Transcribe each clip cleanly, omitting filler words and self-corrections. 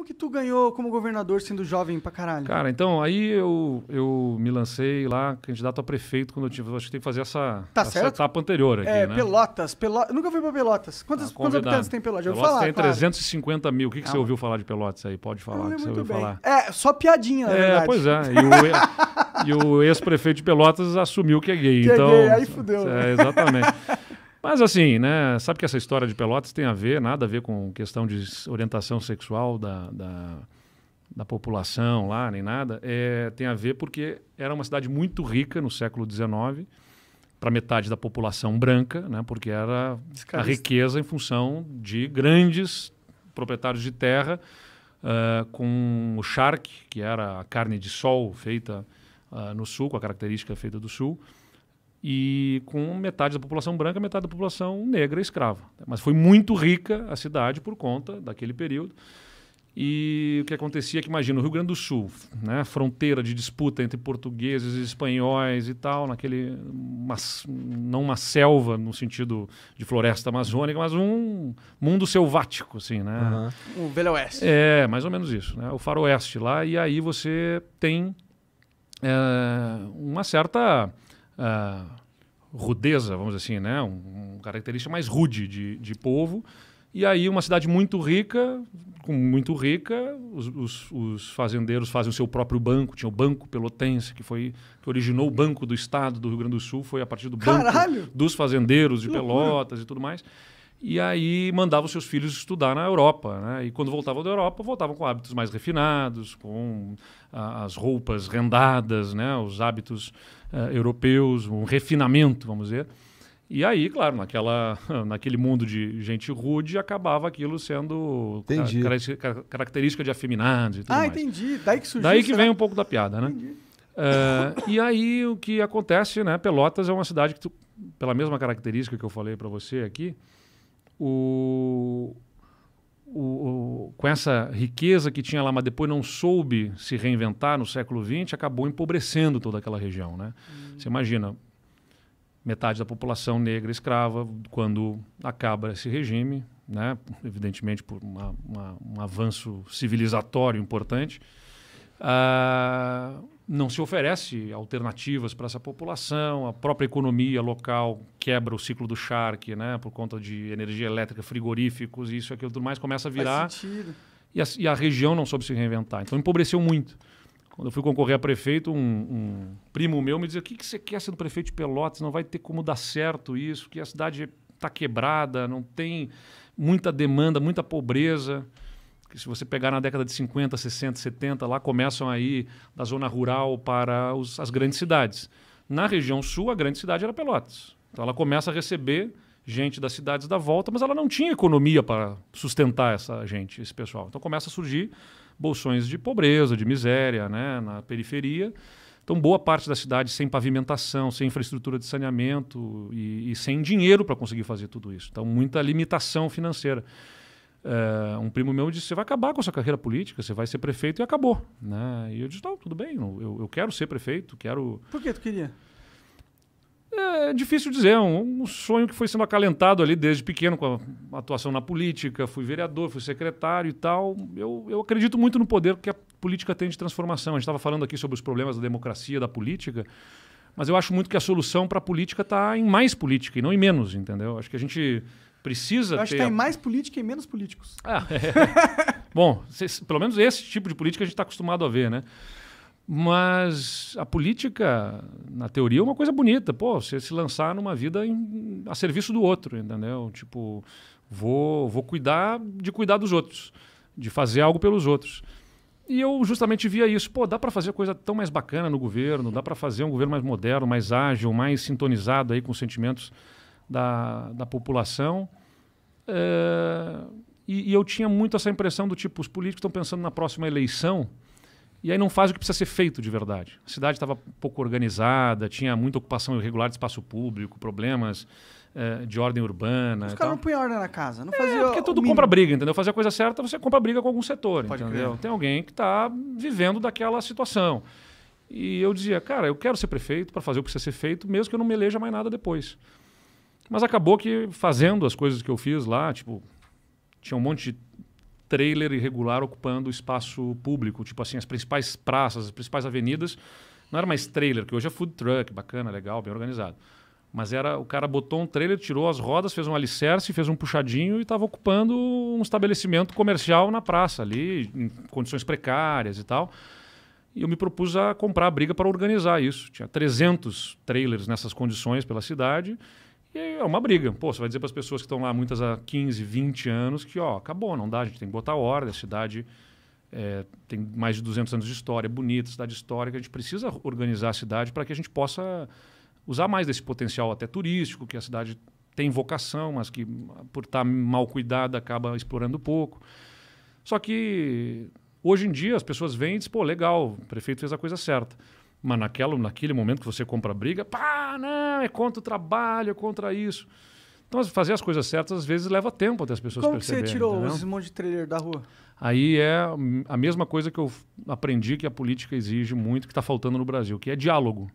Como que tu ganhou como governador sendo jovem pra caralho? Cara, então, aí eu me lancei lá, candidato a prefeito, quando eu tive. Acho que tem que fazer essa etapa anterior aqui, né? Pelotas. Eu nunca fui pra Pelotas. Quantos habitantes tem Pelotas? Já ouviu falar, tem claro. 350 mil. O que você ouviu falar de Pelotas aí? Pode falar o que você ouviu falar. Só piadinha, na verdade. Pois é. E o ex-prefeito de Pelotas assumiu que é gay. Que então, é gay, aí fudeu. Exatamente. Mas assim, né? Sabe que essa história de Pelotas tem nada a ver com questão de orientação sexual da população lá, nem nada. Tem a ver porque era uma cidade muito rica no século XIX, para metade da população branca, né? Porque era a riqueza em função de grandes proprietários de terra, com o charque, que era a carne de sol feita no sul, com a característica feita do sul, e com metade da população branca, metade da população negra escrava. Mas foi muito rica a cidade por conta daquele período. E o que acontecia é que, imagina, o Rio Grande do Sul, né, fronteira de disputa entre portugueses e espanhóis e tal, não uma selva no sentido de floresta amazônica, mas um mundo selvático, assim, né? O Velho Oeste. Mais ou menos isso, né? O faroeste lá, e aí você tem uma certa rudeza, vamos dizer assim, né? Uma característica mais rude de povo. E aí uma cidade muito rica, os fazendeiros fazem o seu próprio banco. Tinha o Banco Pelotense, que originou o Banco do Estado do Rio Grande do Sul, foi a partir do Banco dos Fazendeiros de Pelotas e tudo mais. E aí mandava os seus filhos estudar na Europa, né? E quando voltavam da Europa, voltavam com hábitos mais refinados, com as roupas rendadas, né? Os hábitos europeus, um refinamento, vamos dizer. E aí, claro, naquele mundo de gente rude, acabava aquilo sendo característica de afeminados e tudo mais. Entendi. Daí que surgiu. Daí que vem um pouco da piada, né? E aí o que acontece, né? Pelotas é uma cidade que, pela mesma característica que eu falei para você aqui, com essa riqueza que tinha lá, mas depois não soube se reinventar no século XX, acabou empobrecendo toda aquela região, né? Você imagina, metade da população negra escrava, quando acaba esse regime, né? Evidentemente por um avanço civilizatório importante, não se oferece alternativas para essa população, a própria economia local quebra o ciclo do charque, né? Por conta de energia elétrica, frigoríficos, isso, aquilo, tudo mais, começa a virar. Faz sentido. E a região não soube se reinventar. Então empobreceu muito. Quando eu fui concorrer a prefeito, um primo meu me dizia: o que você quer sendo prefeito de Pelotas? Não vai ter como dar certo isso, que a cidade está quebrada, não tem muita demanda, muita pobreza. Que se você pegar na década de 50, 60, 70, lá começam aí da zona rural para as grandes cidades. Na região sul, a grande cidade era Pelotas. Então ela começa a receber gente das cidades da volta, mas ela não tinha economia para sustentar esse pessoal. Então começa a surgir bolsões de pobreza, de miséria, né, na periferia. Então boa parte da cidade sem pavimentação, sem infraestrutura de saneamento e sem dinheiro para conseguir fazer tudo isso. Então muita limitação financeira. Um primo meu disse: você vai acabar com a sua carreira política, você vai ser prefeito, e acabou, né? E eu disse: não, tudo bem, eu quero ser prefeito, quero... Por que tu queria? É difícil dizer, um sonho que foi sendo acalentado ali desde pequeno, com a atuação na política. Fui vereador, fui secretário e tal. Eu acredito muito no poder que a política tem de transformação. A gente estava falando aqui sobre os problemas da democracia, da política, mas eu acho muito que a solução para a política está em mais política e não em menos, entendeu? Acho que a gente precisa Eu acho que está em mais política e menos políticos. Bom, pelo menos esse tipo de política a gente está acostumado a ver, né? Mas a política, na teoria, é uma coisa bonita. Pô, você se lançar numa vida a serviço do outro, entendeu? Tipo, vou cuidar dos outros, de fazer algo pelos outros. E eu justamente via isso. Pô, dá para fazer coisa tão mais bacana no governo, dá para fazer um governo mais moderno, mais ágil, mais sintonizado aí com os sentimentos da população. E eu tinha muito essa impressão do tipo, os políticos estão pensando na próxima eleição e aí não faz o que precisa ser feito de verdade. A cidade estava pouco organizada, tinha muita ocupação irregular de espaço público, problemas de ordem urbana. Os caras não punham ordem na casa, não fazia porque tudo compra briga, entendeu? Fazer a coisa certa, você compra briga com algum setor, Pode entendeu? crer. Tem alguém que está vivendo daquela situação. E eu dizia: cara, eu quero ser prefeito para fazer o que precisa ser feito, mesmo que eu não me eleja mais nada depois. Mas acabou que, fazendo as coisas que eu fiz lá, tipo, tinha um monte de trailer irregular ocupando o espaço público, tipo assim, as principais praças, as principais avenidas. Não era mais trailer, que hoje é food truck, bacana, legal, bem organizado. Mas o cara botou um trailer, tirou as rodas, fez um alicerce, fez um puxadinho e estava ocupando um estabelecimento comercial na praça ali, em condições precárias e tal. E eu me propus a comprar a briga para organizar isso. Tinha 300 trailers nessas condições pela cidade. E é uma briga. Pô, você vai dizer para as pessoas que estão lá, muitas há 15, 20 anos, que acabou, não dá, a gente tem que botar ordem. A cidade tem mais de 200 anos de história, é bonita, cidade histórica. A gente precisa organizar a cidade para que a gente possa usar mais desse potencial até turístico, que a cidade tem vocação, mas que, por estar mal cuidada, acaba explorando pouco. Só que, hoje em dia, as pessoas vêm e dizem, pô, legal, o prefeito fez a coisa certa. Mas naquele momento que você compra a briga, pá, não, é contra o trabalho, é contra isso. Então, fazer as coisas certas, às vezes, leva tempo até as pessoas perceberem. Como que você tirou esse monte de trailer da rua? Aí é a mesma coisa que eu aprendi que a política exige muito, que está faltando no Brasil, que é diálogo.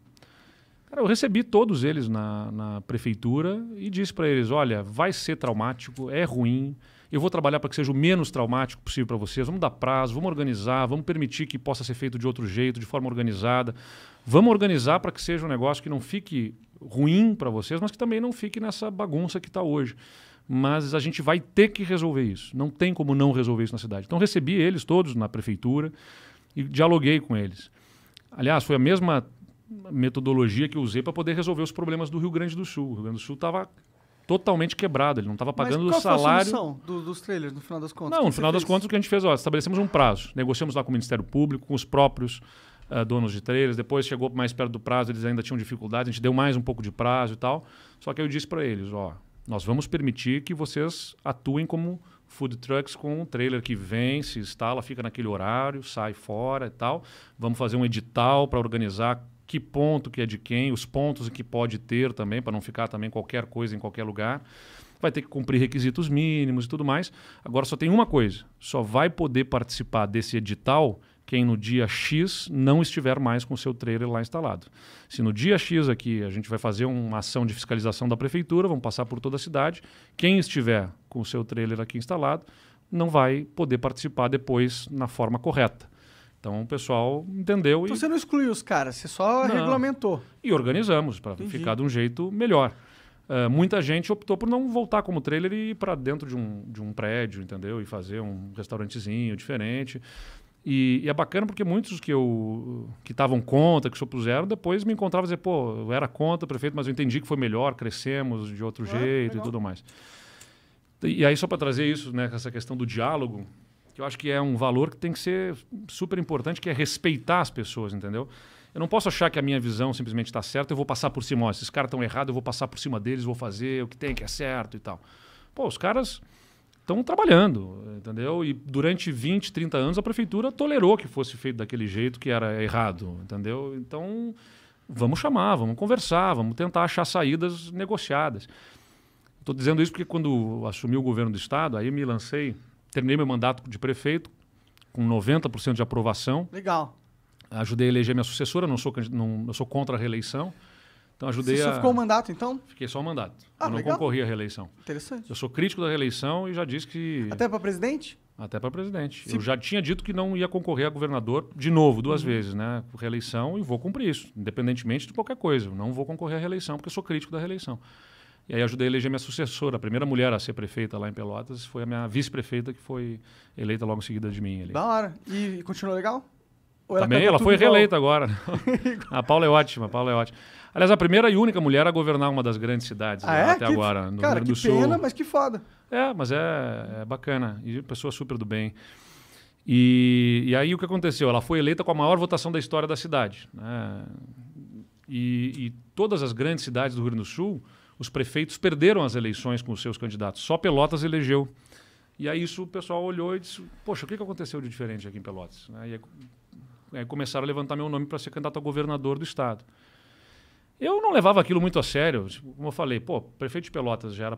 Cara, eu recebi todos eles na prefeitura e disse para eles, olha, vai ser traumático, é ruim, eu vou trabalhar para que seja o menos traumático possível para vocês, vamos dar prazo, vamos organizar, vamos permitir que possa ser feito de outro jeito, de forma organizada. Vamos organizar para que seja um negócio que não fique ruim para vocês, mas que também não fique nessa bagunça que está hoje. Mas a gente vai ter que resolver isso, não tem como não resolver isso na cidade. Então recebi eles todos na prefeitura e dialoguei com eles. Aliás, foi a mesma metodologia que eu usei para poder resolver os problemas do Rio Grande do Sul. O Rio Grande do Sul estava totalmente quebrado, ele não estava pagando o salário. Mas qual foi a solução dos trailers, no final das contas? Não, no final das contas o que a gente fez, estabelecemos um prazo, negociamos lá com o Ministério Público, com os próprios donos de trailers, depois chegou mais perto do prazo, eles ainda tinham dificuldade, a gente deu mais um pouco de prazo e tal, só que eu disse para eles, nós vamos permitir que vocês atuem como food trucks com um trailer que vem, se instala, fica naquele horário, sai fora e tal, vamos fazer um edital para organizar que ponto que é de quem, os pontos que pode ter também, para não ficar também qualquer coisa em qualquer lugar. Vai ter que cumprir requisitos mínimos e tudo mais. Agora só tem uma coisa, só vai poder participar desse edital quem no dia X não estiver mais com o seu trailer lá instalado. Se no dia X aqui a gente vai fazer uma ação de fiscalização da prefeitura, vamos passar por toda a cidade, quem estiver com o seu trailer aqui instalado não vai poder participar depois na forma correta. Então o pessoal entendeu. Então você não excluiu os caras, você só regulamentou. E organizamos para ficar de um jeito melhor. Muita gente optou por não voltar como trailer e ir para dentro de um prédio, entendeu? E fazer um restaurantezinho diferente. E é bacana porque muitos que estavam contra, que se opuseram, depois me encontravam e dizer, pô, eu era contra, prefeito, mas eu entendi que foi melhor, crescemos de outro jeito legal. E tudo mais. E aí só para trazer isso, né, essa questão do diálogo, que eu acho que é um valor que tem que ser super importante, que é respeitar as pessoas, entendeu? Eu não posso achar que a minha visão simplesmente está certa, eu vou passar por cima, esses caras estão errados, eu vou passar por cima deles, vou fazer o que tem, que é certo e tal. Pô, os caras estão trabalhando, entendeu? E durante 20, 30 anos a prefeitura tolerou que fosse feito daquele jeito que era errado, entendeu? Então, vamos chamar, vamos conversar, vamos tentar achar saídas negociadas. Estou dizendo isso porque quando assumi o governo do estado, aí me lancei... Terminei meu mandato de prefeito com 90% de aprovação. Legal. Ajudei a eleger minha sucessora, não sou contra a reeleição. Então ajudei Você só ficou o mandato, então? Fiquei só o mandato. Eu não legal. concorri à reeleição. Interessante. Eu sou crítico da reeleição e já disse que... Até para presidente? Até para presidente. Sim. Eu já tinha dito que não ia concorrer a governador de novo, 2 vezes, né? Por reeleição, e vou cumprir isso, independentemente de qualquer coisa. Eu não vou concorrer à reeleição, porque eu sou crítico da reeleição. E aí ajudei a eleger minha sucessora. A primeira mulher a ser prefeita lá em Pelotas foi a minha vice-prefeita, que foi eleita logo em seguida de mim. Ali. Da hora. E continuou legal? Também, ela foi reeleita agora. A Paula é ótima, Aliás, a primeira e única mulher a governar uma das grandes cidades até agora, no Rio Grande do Sul. Cara, que pena, mas que foda. Mas é bacana. E pessoa super do bem. E aí o que aconteceu? Ela foi eleita com a maior votação da história da cidade. Né? E todas as grandes cidades do Rio Grande do Sul, os prefeitos perderam as eleições com os seus candidatos. Só Pelotas elegeu. E aí isso o pessoal olhou e disse, poxa, o que aconteceu de diferente aqui em Pelotas? Aí começaram a levantar meu nome para ser candidato a governador do estado. Eu não levava aquilo muito a sério. Como eu falei, prefeito de Pelotas já era,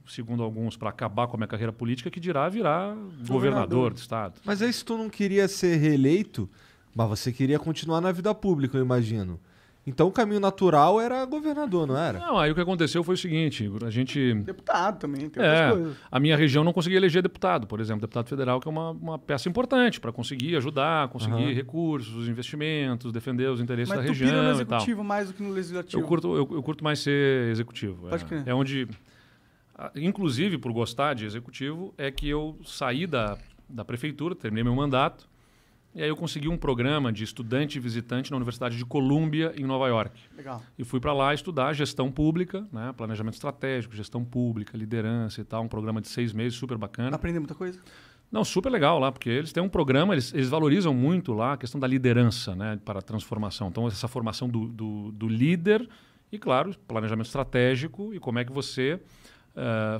segundo alguns, para acabar com a minha carreira política, que dirá virar governador do estado. Mas aí se tu não queria ser reeleito, mas você queria continuar na vida pública, eu imagino. Então o caminho natural era governador, não era? Não, aí o que aconteceu foi o seguinte, Igor, a gente... Deputado também, tem outras coisas. A minha região não conseguia eleger deputado, por exemplo, deputado federal, que é uma peça importante para conseguir ajudar, conseguir recursos, investimentos, defender os interesses da região e tal. Mas tu pira no executivo mais do que no legislativo? Eu curto mais ser executivo. Pode crer. É onde, inclusive por gostar de executivo, é que eu saí da prefeitura, terminei meu mandato, e aí eu consegui um programa de estudante e visitante na Universidade de Columbia, em Nova York. Legal. E fui para lá estudar gestão pública, né, planejamento estratégico, gestão pública, liderança e tal, um programa de 6 meses, super bacana. Aprender muita coisa? Não, super legal lá, porque eles têm um programa, eles valorizam muito lá a questão da liderança, né, para a transformação. Então, essa formação do líder e, claro, planejamento estratégico e como é que você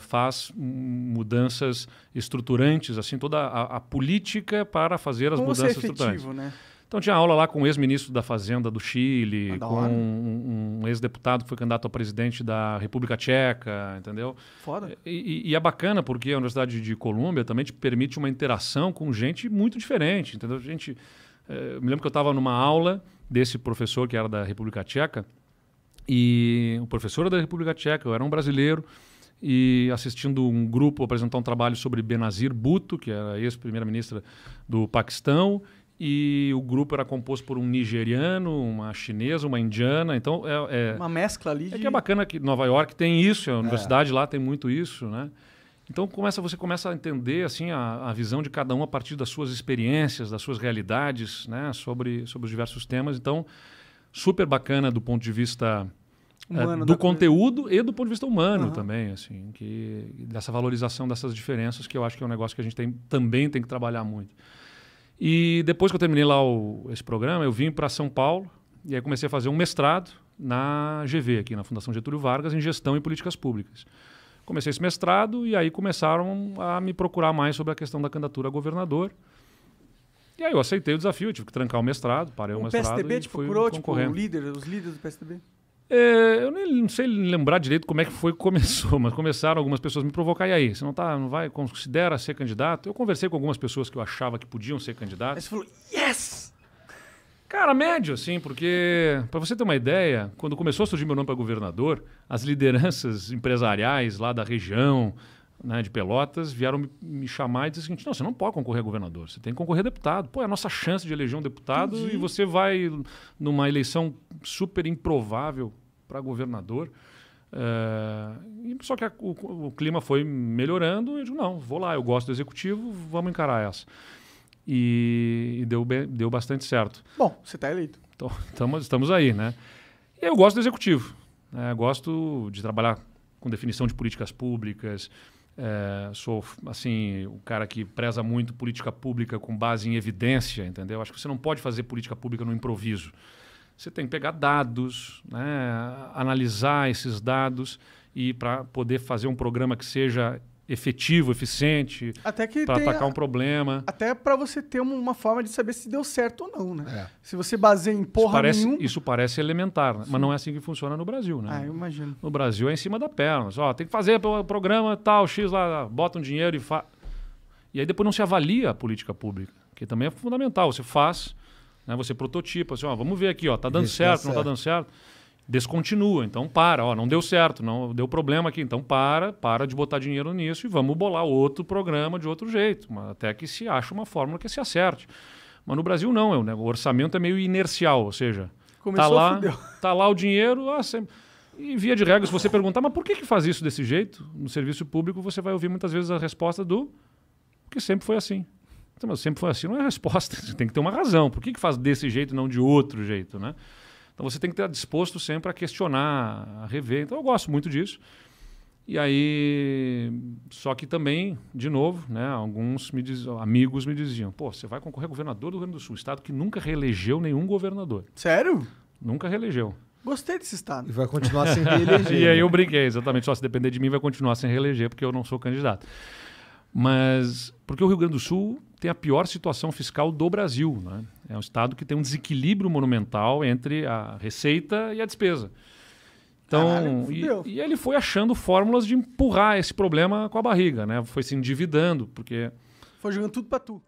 faz mudanças estruturantes, assim, toda a política para fazer as mudanças estruturantes. Né? Então, tinha aula lá com o ex-ministro da Fazenda do Chile, com um ex-deputado que foi candidato a presidente da República Tcheca, entendeu? Foda. E é bacana porque a Universidade de Colômbia também te permite uma interação com gente muito diferente, entendeu? Eu me lembro que eu estava numa aula desse professor que era da República Tcheca, e o professor da República Tcheca, eu era um brasileiro, e assistindo um grupo apresentar um trabalho sobre Benazir Bhutto, que era ex-primeira-ministra do Paquistão, e o grupo era composto por um nigeriano, uma chinesa, uma indiana. Então uma mescla ali de... É que é bacana que Nova York tem isso, a universidade lá tem muito isso, né? Então você começa a entender assim a visão de cada um a partir das suas experiências, das suas realidades, né? sobre os diversos temas. Então, super bacana do ponto de vista do conteúdo e do ponto de vista humano também, assim, dessa valorização dessas diferenças, que eu acho que é um negócio que a gente também tem que trabalhar muito. E depois que eu terminei lá esse programa, eu vim para São Paulo e aí comecei a fazer um mestrado na GV, aqui na Fundação Getúlio Vargas, em Gestão e Políticas Públicas. Comecei esse mestrado e aí começaram a me procurar mais sobre a questão da candidatura a governador. E aí eu aceitei o desafio, eu tive que trancar o mestrado, parei o mestrado PSDB e te fui procurou, concorrendo. Os líderes do PSDB? Eu não sei lembrar direito como é que foi que começou, mas começaram algumas pessoas a me provocar. E aí, você não vai, considera ser candidato? Eu conversei com algumas pessoas que eu achava que podiam ser candidatos. Aí você falou, yes! Cara, médio, assim, porque, para você ter uma ideia, quando começou a surgir meu nome para governador, as lideranças empresariais lá da região, né, de Pelotas, vieram me chamar e dizer o seguinte: não, você não pode concorrer a governador, você tem que concorrer a deputado. Pô, é a nossa chance de eleger um deputado. Entendi. E você vai numa eleição super improvável para governador. Só que o clima foi melhorando e eu digo, não, vou lá, eu gosto do executivo, vamos encarar essa. E deu bastante certo. Bom, você está eleito. Então, estamos aí, né? E eu gosto do executivo. Né? Gosto de trabalhar com definição de políticas públicas. Sou assim o cara que preza muito política pública com base em evidência, entendeu? Acho que você não pode fazer política pública no improviso. Você tem que pegar dados, né, analisar esses dados e para poder fazer um programa que seja efetivo, eficiente, para atacar um problema. Até para você ter uma forma de saber se deu certo ou não, né? Se você baseia em porra nenhuma... Isso parece elementar, né? Mas não é assim que funciona no Brasil, né? Eu imagino. No Brasil é em cima da perna. Tem que fazer o programa tal, X lá, bota um dinheiro e faz. E aí depois não se avalia a política pública, que também é fundamental. Você faz, né, você prototipa, assim, vamos ver aqui, tá dando certo, não tá dando certo. Descontinua, então não deu certo, não deu problema aqui, então para de botar dinheiro nisso e vamos bolar outro programa de outro jeito, até que se ache uma fórmula que se acerte. Mas no Brasil não, né? O orçamento é meio inercial, ou seja, tá lá o dinheiro, e via de regra, se você perguntar, mas por que faz isso desse jeito? No serviço público você vai ouvir muitas vezes a resposta porque sempre foi assim. Então, mas sempre foi assim, não é a resposta, você tem que ter uma razão. Por que faz desse jeito e não de outro jeito, né? Então você tem que estar disposto sempre a questionar, a rever. Então eu gosto muito disso. E aí, só que também, de novo, né, alguns amigos me diziam, você vai concorrer a governador do Rio Grande do Sul, estado que nunca reelegeu nenhum governador. Sério? Nunca reelegeu. Gostei desse estado. E vai continuar sem reeleger. E aí eu brinquei, exatamente, só se depender de mim vai continuar sem reeleger, porque eu não sou candidato. Mas porque o Rio Grande do Sul tem a pior situação fiscal do Brasil, né? É um estado que tem um desequilíbrio monumental entre a receita e a despesa. Então, e ele foi achando fórmulas de empurrar esse problema com a barriga, né? Foi se endividando, porque... Foi jogando tudo para tu.